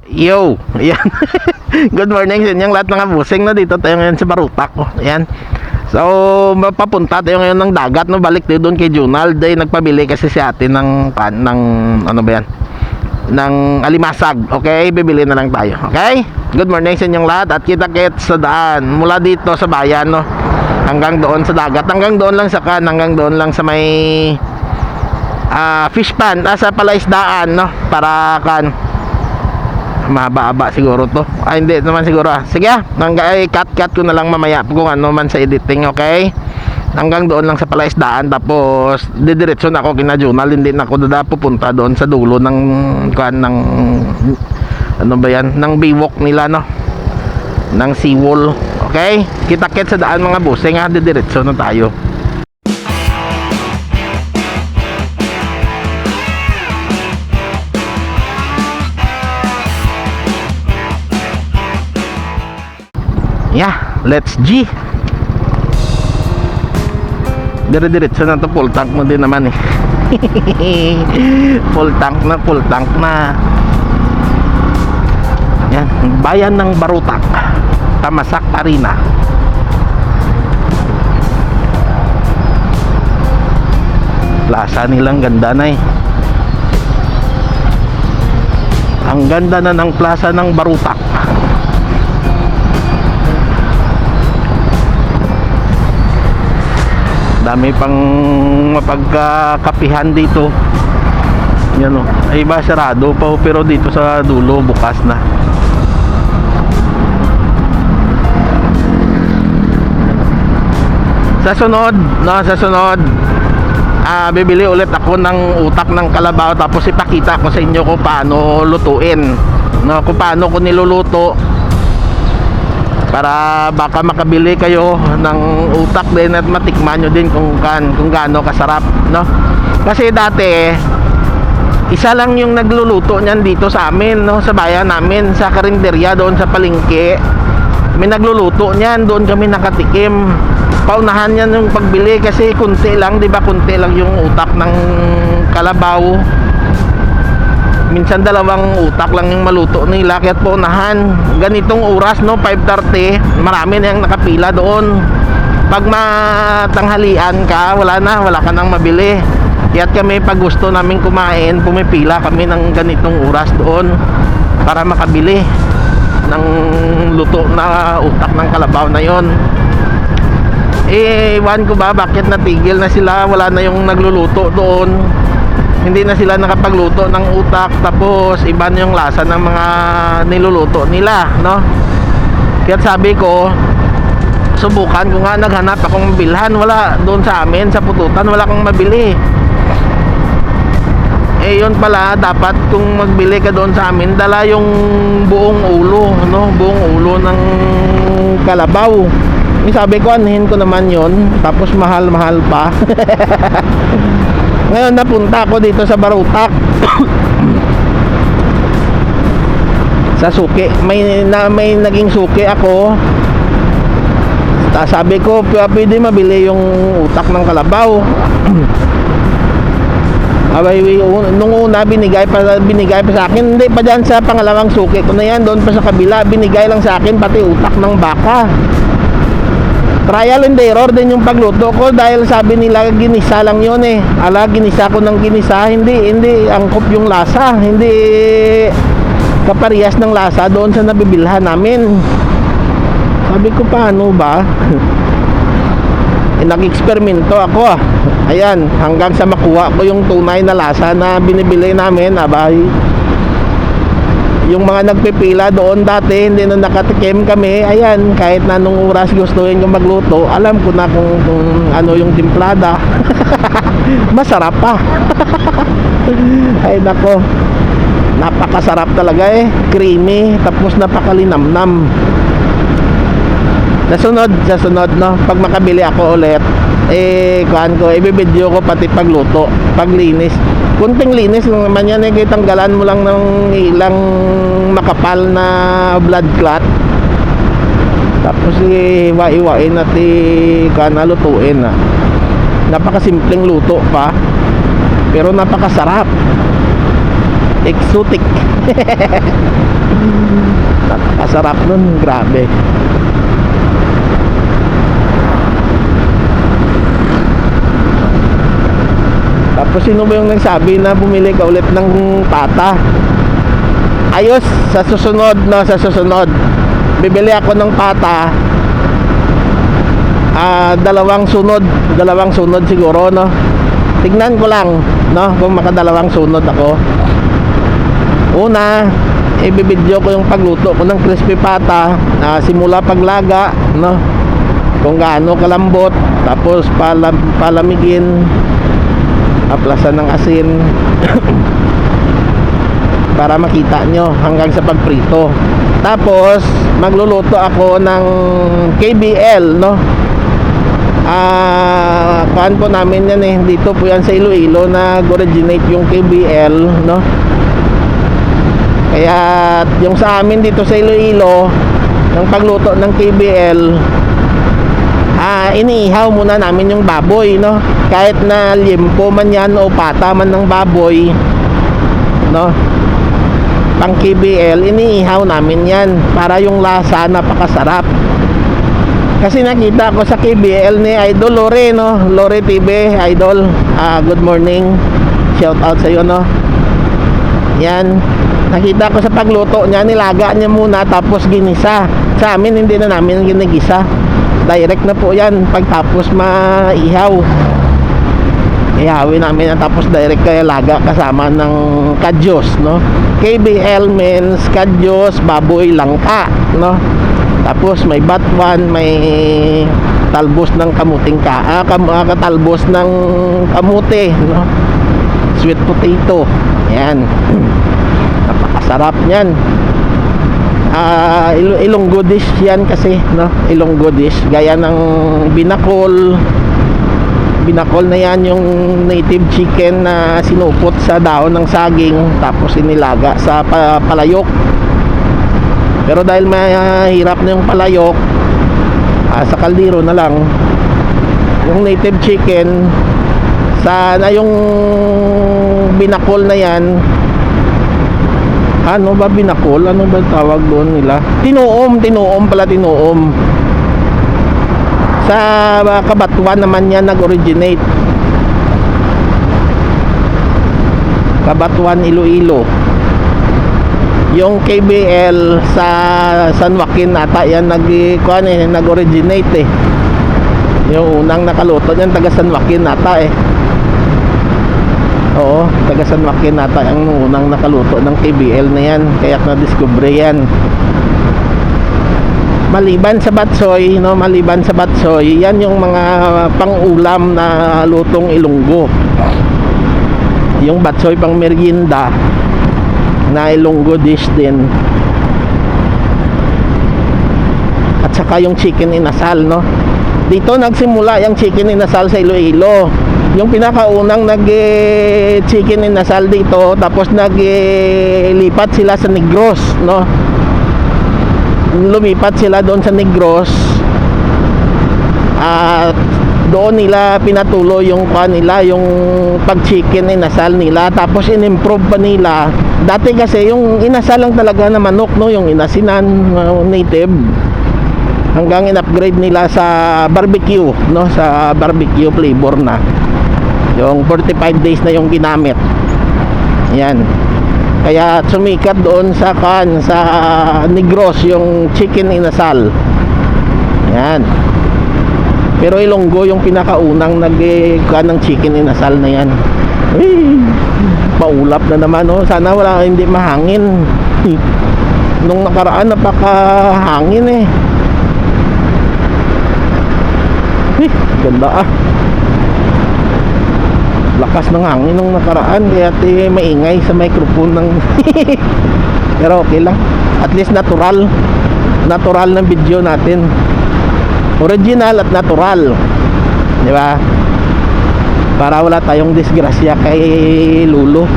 Yo, ayan. Good morning sa inyong lahat mga busing, no? Dito tayo ngayon sa Barutak, oh. Ayan. So, mapapunta tayo ngayon ng dagat, no? Balik tayo doon kay Junald. Ay, nagpabili kasi si ate ng ano ba yan? Ng alimasag. Okay, bibili na lang tayo. Okay? Good morning sa inyong lahat at kita-kits sa daan. Mula dito sa bayan, no? Hanggang doon sa dagat. Hanggang doon lang sa hanggang doon lang sa may fish pan, sa palaisdaan, no? Para mahaba-haba siguro to. Hindi naman siguro. Sige, cut ko na lang mamaya kung ano man sa editing, okay? Hanggang doon lang sa palaisdaan, tapos didiretso na ako kina Junal. Hindi na ako pupunta doon sa dulo ng ano ba yan? Ng baywalk nila, no? Ng seawall. Okay? Kita-kits sa daan mga busing, ha? Didiretso na tayo. Yeah, let's G. Dire-diretso na to, full tank mo din naman eh. Full tank na. Yan, bayan ng Barutak, Tamasak Arena. Plaza nilang ganda na eh. Ang ganda na ng plaza ng Barutak. Dami pang mapagkakapihan dito. Yan o. Ay iba sarado pa, pero dito sa dulo bukas na. Sa sunod, bibili ulit ako ng utak ng kalabaw, tapos ipakita ko sa inyo kung paano lutuin, no? Kung paano ko niluluto, para baka makabili kayo ng utak din at matikman nyo din kung gaano kasarap, no? Kasi dati isa lang yung nagluluto niyan dito sa amin, no? Sa bayan namin, sa karinderya doon sa palengke, may nagluluto niyan, doon kami nakatikim. Paunahan yan yung pagbili kasi kunti lang, di ba? Kunti lang yung utak ng kalabaw. Minsan dalawang utak lang yung maluto nila, kaya paunahan. Ganitong oras, no, 5:30, marami na yung nakapila doon. Pag matanghalian ka, wala ka nang mabili. Kaya kami, pag gusto namin kumain, pumipila kami ng ganitong oras doon para makabili ng luto na utak ng kalabaw na yon. Ewan ko ba bakit natigil na sila, wala na yung nagluluto doon. Hindi na sila nakapagluto ng utak, tapos iba na yung lasa ng mga niluluto nila, no? Kaya sabi ko, subukan ko nga, naghanap akong bilhan, wala doon sa amin sa Pututan, wala kang mabili. Yun pala, dapat kung magbili ka doon sa amin, dala yung buong ulo, no? Buong ulo ng kalabaw. Sabi ko, anhin ko naman yon, tapos mahal-mahal pa. Ngayon napunta ako dito sa Barutak. Sa suki, may naging suki ako. Sabi ko, pwede mabili yung utak ng kalabaw. Abay, nung una binigay pa sa akin. Hindi pa dyan sa pangalawang suki ko na yan, doon pa sa kabila, binigay lang sa akin pati utak ng baka. Trial and error din yung pagluto ko, dahil sabi nila ginisa lang yun eh. Ginisa ko ng ginisa, hindi angkop yung lasa, hindi kaparehas ng lasa doon sa nabibilhan namin. Sabi ko, paano ba? Nag-eksperimento ako. Ayan, hanggang sa makuha ko yung tunay na lasa na binibili namin. Abay, yung mga nagpipila doon dati, hindi na nakatikim kami. Ayan, kahit na nung oras gustuhin ko magluto, alam ko na kung ano yung timplada. Masarap pa. Ay nako, napakasarap talaga eh. Creamy, tapos napakalinamnam. Sa sunod, no, pag makabili ako ulit, ibibideo ko pati pagluto, paglinis. Kunting linis lang naman yan eh, tanggalan mo lang ng ilang makapal na blood clot, tapos iwa-iwain at lutuin na. Napakasimpleng luto pa, pero napakasarap. Exotic. napakasarap nun, grabe. Tapos sino ba yung nagsabi na bumili ka ulit ng pata? Ayos, sa susunod, no, sa susunod bibili ako ng pata. Dalawang sunod siguro, no. Tignan ko lang, no, kung makadalawang sunod ako. Una, ibibidyo ko yung pagluto ko ng crispy pata, simula paglaga, no, kung gaano kalambot, tapos palamigin, aplasan ng asin para makita nyo hanggang sa pagprito. Tapos magluluto ako ng KBL, no. Kuhaan po namin yan eh, dito po yan sa Iloilo nag-originate yung KBL, no. Kaya yung sa amin dito sa Iloilo, ng pagluto ng KBL, iniihaw muna namin yung baboy, no. Kahit na liempo man yan o pata man ng baboy, no, pang KBL, iniihaw namin yan para yung lasa napakasarap. Kasi nakita ko sa KBL ni Idol Lore, no, Lore TV, Idol, good morning, shout out sa iyo, no. Yan, nakita ko sa pagluto niya, nilaga niya muna tapos ginisa. Sa amin hindi na namin ginigisa, direct na po yan pagtapos maihaw. Ihawin namin yan tapos direct kaya laga kasama ng kadyos, no. KBL means kadyos, baboy, langka, no. Tapos may batuan, may talbos ng kamuting talbos ng kamote, no. Sweet potato. Yan. Napakasarap niyan. Ilonggo dish yan kasi, no. Ilonggo dish gaya ng binakol. Binakol na yan yung native chicken na sinupot sa dahon ng saging tapos inilaga sa palayok. Pero dahil mahirap na yung palayok, sa kaldero na lang yung native chicken. Sana yung binakol na yan, ano ba binakol? Ano ba tawag doon nila? Tinuom pala, tinuom. Sa Kabatuan naman yan nag-originate. Kabatuan, Iloilo. Yung KBL sa San Joaquin ata yan nag-originate eh. Yung unang nakaluto yan taga San Joaquin ata eh. Oo, taga San Joaquin ata ang unang nakaluto ng KBL na yan, kaya na-discover yan. Maliban sa batsoy, no, maliban sa batsoy, yan yung mga pang-ulam na lutong Ilonggo. Yung batsoy pang merienda na Ilonggo dish din. At saka yung chicken inasal, no. Dito nagsimula yung chicken inasal sa Iloilo. Yung pinakaunang chicken inasal dito, tapos naglipat sila sa Negros, no. Lumipat sila doon sa Negros at doon nila pinatuloy yung kanila, yung pag chicken inasal nila, tapos in-improve pa nila. Dati kasi yung inasal lang talaga na manok, no, yung inasinan native, hanggang in-upgrade nila sa barbecue, no, sa barbecue flavor na. Yung 45 days na yung ginamit. Yan. Kaya sumikat doon sa Negros yung chicken inasal. Yan. Pero Ilonggo yung pinakaunang ng chicken inasal na yan. Maulap na naman, oh. Sana wala, hindi mahangin. Nung nakaraan napakahangin eh. Ganda ah. Lakas ng hangin nung nakaraan, kaya maingay sa microphone ng pero okay lang, at least natural ng video natin, original at natural, di ba? Para wala tayong disgrasya kay Lulo.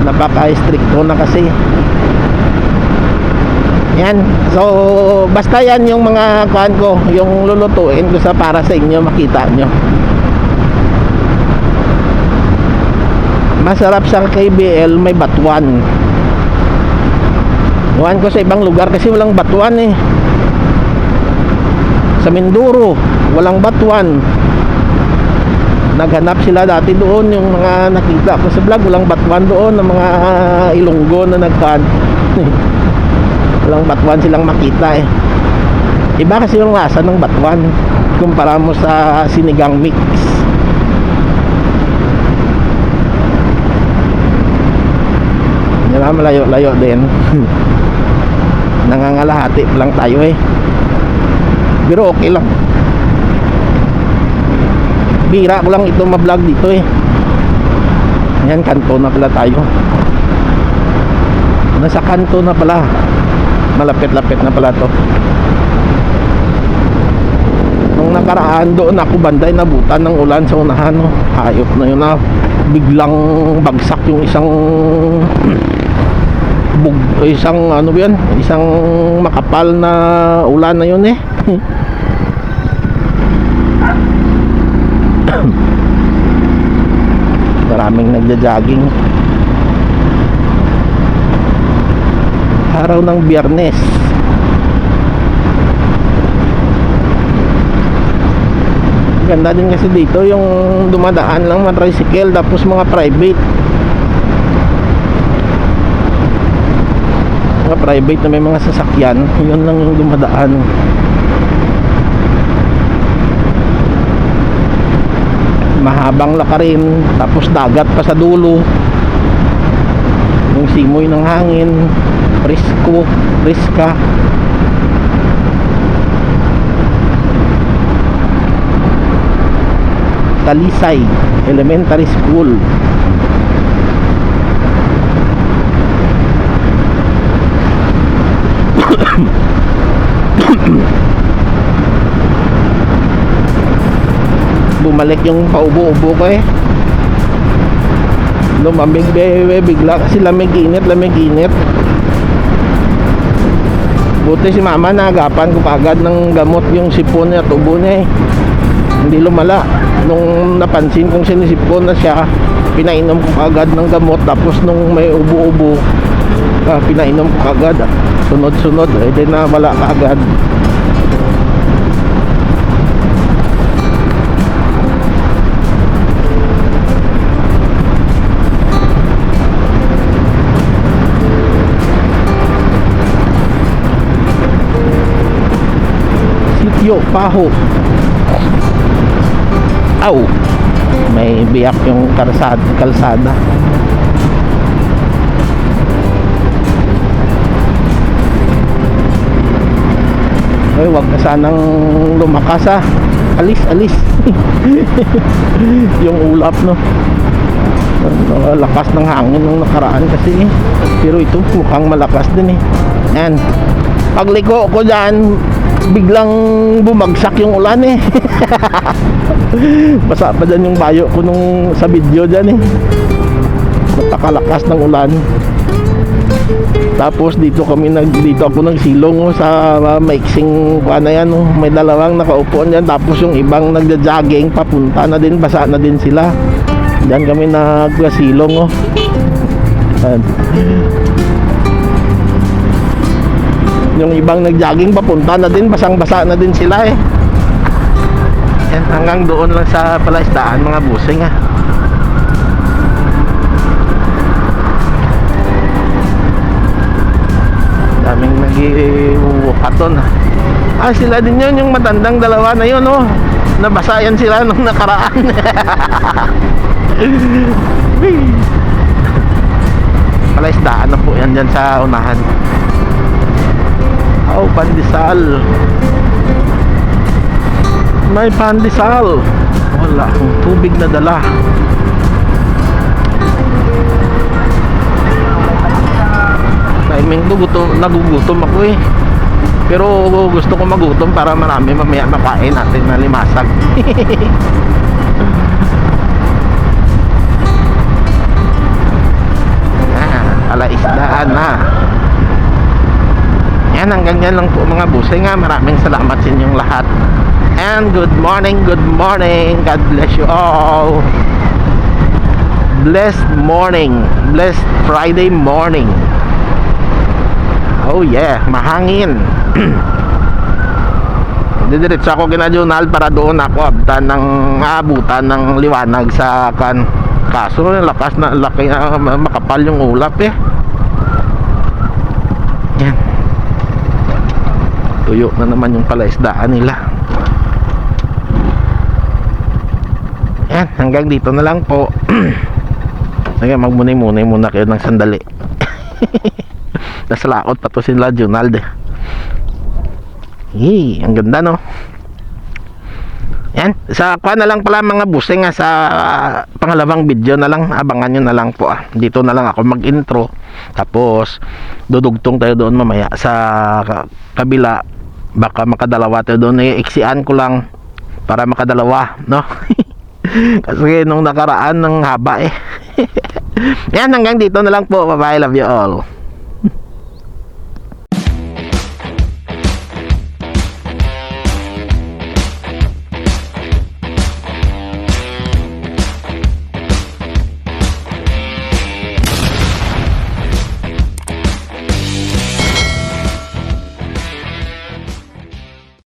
Napaka-stricto na kasi yan. So basta yan yung mga kuhan ko, yung lulutuin ko sa para sa inyo makita nyo. Masarap sa KBL, may batuan. Iwan ko sa ibang lugar kasi walang batuan eh. Sa Mindoro walang batuan. Naghanap sila dati doon, yung mga nakita ko sa vlog, walang batuan doon ng mga Ilonggo na nagkaan. Walang batuan silang makita eh. Iba kasi yung lasa ng batuan kumpara mo sa sinigang mix. Yan, malayo-layo din. Nangangalahati pa lang tayo eh. Pero okay lang. Bira ko lang ito ma-vlog dito eh. Yan, kanto na pala tayo. Nasa kanto na pala. Malapit-lapit na pala to. Nung nakaraan doon ako banday, nabutan ng ulan sa unahan, no? Hayop na yun na biglang bagsak yung isang isang ano ba yan? Isang makapal na ulan na yun eh. Maraming nagja-jogging. Araw ng Biyernes. Ganda din kasi dito yung dumadaan lang mga tricycle, tapos mga private na may mga sasakyan, yun lang yung dumadaan. Mahabang lakarin, tapos dagat pa sa dulo, yung simoy ng hangin, priska. Talisay Elementary School. Bumalik yung paubo-ubo ko eh. Lumamig bigla kasi lamig init. Buti si mama naagapan ko kagad ng gamot yung sipon niya, tubo niya eh. Hindi lumala. Nung napansin kong sinisipon na siya, pinainom ko kagad ng gamot. Tapos nung may ubo-ubo, pinainom ko kagad. Sunod-sunod, di na wala kagad. Sitio Paho. Aw, may biyak yung kalsada. Ay, wag na sanang lumakas ah. Alis. Yung ulap no. Lakas ng hangin nung nakaraan kasi eh. Pero ito mukhang malakas din eh. Yan. Pagliko ko dyan, biglang bumagsak yung ulan eh. Basa pa dyan yung bayo ko nung sa video dyan eh. Napakalakas ng ulan. Tapos dito ako nagsilong oh, sa maiksing na yan oh. May dalawang nakaupuan dyan. Tapos yung ibang nagja-jogging papunta na din, basa na din sila. Diyan kami nagsilong oh. Yung ibang nag-jogging papunta na din, basang-basa na din sila eh. Yan, hanggang doon lang sa palaisdaan mga busing ah. Daming nag-iuwapaton ah. Sila din yun, yung matandang dalawa na yun oh. Nabasa yan sila nung nakaraan. Palaisdaan na po yan dyan sa unahan. Oh, pandesal. May pandesal. Wala akong tubig na dala. Timing to, nagugutom ako eh. Pero gusto ko magutom para marami mamaya makain natin na limasag. Palaisdaan na. Yan, hanggang yan lang po mga busing nga. Maraming salamat sa inyong lahat. And good morning. God bless you all. Blessed morning. Blessed Friday morning. Oh yeah, mahangin. Didiretso ako kina Junal para doon ako aabutan ng liwanag sa kan. Kaso lakas na laki na makapal yung ulap eh. Yan. Tuyo na naman yung palaisdaan nila. Yan, hanggang dito na lang po. Sige, magmunay-munay muna kayo ng sandali. Nasa laot pa to sila Junald eh. Ang ganda no. Yan, sa kuha na lang pala mga busing sa pangalawang video na lang, abangan nyo na lang po dito na lang ako mag intro, tapos dudugtong tayo doon mamaya sa kabila, baka makadalawa tayo doon, iiksian ko lang para makadalawa no. Kasi nung nakaraan ng haba eh. Yan, hanggang dito na lang po, bye bye, love you all.